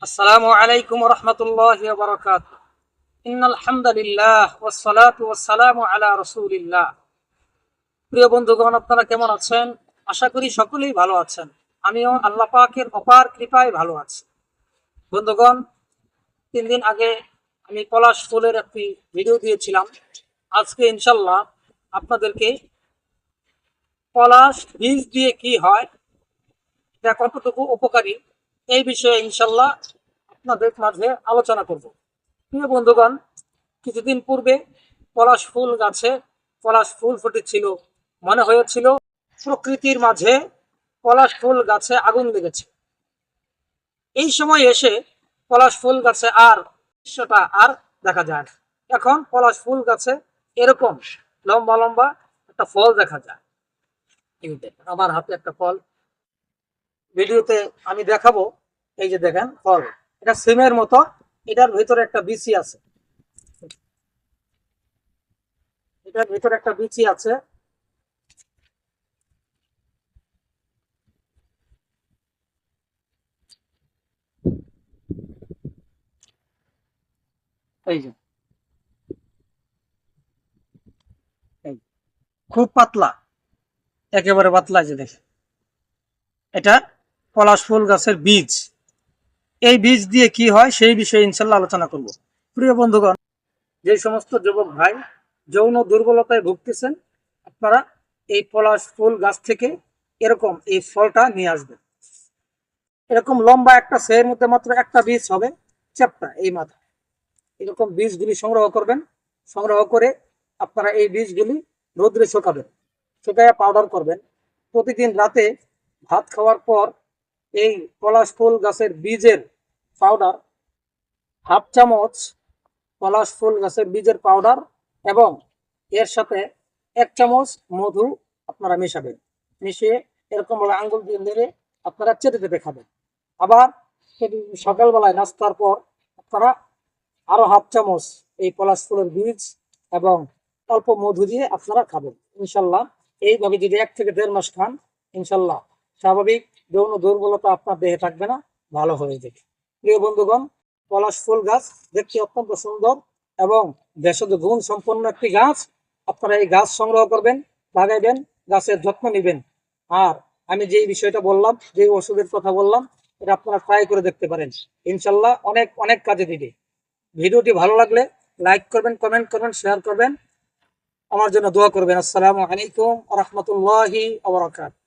আসসালামু আলাইকুম ওয়া রাহমাতুল্লাহি ওয়া বারাকাতুহু। ইন্নাল হামদালিল্লাহ ওয়াস সালাতু ওয়াস সালামু আলা রাসূলিল্লাহ। প্রিয় বন্ধুগণ, আপনারা কেমন আছেন? আশা করি সকলেই ভালো আছেন। আমিও আল্লাহ পাকের অপার কৃপায় ভালো আছি। বন্ধুগণ, 3 দিন আগে আমি পলাশ ফুলের একটি ভিডিও দিয়েছিলাম। আজকে ইনশাল্লাহ আপনাদেরকে পলাশ বীজ দিয়ে কি হয়, এটা কতটুকু উপকারী, এই বিষয়ে ইনশাল্লাহ আপনাদের মাঝে আলোচনা করব। প্রিয় বন্ধুগণ, কিছুদিন পূর্বে পলাশ ফুল গাছে পলাশ ফুল ফুটেছিল। মনে হয়েছিল প্রকৃতির মাঝে পলাশ ফুল গাছে আগুন লেগেছে। এই সময় এসে পলাশ ফুল গাছে আর দৃশ্যটা আর দেখা যায় না। এখন পলাশ ফুল গাছে এরকম লম্বা লম্বা একটা ফল দেখা যায়। এই দেখেন, আমার হাতে একটা ফল ভিডিওতে আমি দেখাবো। এই যে দেখেন ফল, এটা সিমের মতো। এটার ভিতরে একটা বিচি আছে। এটার ভিতরে একটা বিচি আছে। এই যে এই খুব পাতলা, একেবারে পাতলা। যে দেখে, এটা পলাশ ফুল গাছের বীজ। এই বীজ দিয়ে কি হয় সেই বিষয়ে ইনশাল্লাহ আলোচনা করব। প্রিয় বন্ধুগণ, যে সমস্ত যুবক ভাই যৌন দুর্বলতায় ভুগতেছেন, আপনারা এই পলাশ ফুল গাছ থেকে এরকম এই ফলটা নিয়ে আসবেন। এরকম লম্বা একটা সের মধ্যে মাত্র একটা বীজ হবে, চ্যাপ্টা এই মাথা। এরকম বীজগুলি সংগ্রহ করবেন। সংগ্রহ করে আপনারা এই বীজগুলি রোদ্রে শুকাবেন। শুকাইয়া পাউডার করবেন। প্রতিদিন রাতে ভাত খাওয়ার পর এই পলাশ ফুল গাছের বীজের পাউডার, হাফ চামচ পলাশ ফুল গাছের বীজের পাউডার এবং এর সাথে 1 চামচ মধু আপনারা মেশাবেন। মিশিয়ে এরকম ভাবে আঙ্গুল দিয়ে নেড়ে আপনারা চেটে চেটে খাবেন। আবার সকালবেলায় নাস্তার পর আপনারা আরো হাফ চামচ এই পলাশ ফুলের বীজ এবং অল্প মধু দিয়ে আপনারা খাবেন। ইনশাল্লাহ এইভাবে যদি 1 থেকে 1.5 মাস খান, ইনশাল্লাহ স্বাভাবিক যৌন দুর্বলতা আপনার দেহে থাকবে না, ভালো হয়ে যাবে। প্রিয় বন্ধুগণ, পলাশ ফুল গাছ দেখতে অত্যন্ত সুন্দর এবং ভেষজ গুণ সম্পন্ন একটি গাছ। আপনারা এই গাছ সংগ্রহ করবেন, লাগাইবেন, গাছের যত্ন নেবেন। আর আমি যে বিষয়টা বললাম, যে ওষুধের কথা বললাম, এটা আপনারা ট্রাই করে দেখতে পারেন। ইনশাল্লাহ অনেক অনেক কাজে দিবে। ভিডিওটি ভালো লাগলে লাইক করবেন, কমেন্ট করবেন, শেয়ার করবেন, আমার জন্য দোয়া করবেন। আসসালামু আলাইকুম ওয়া রাহমাতুল্লাহি ওয়া বারাকাতুহু।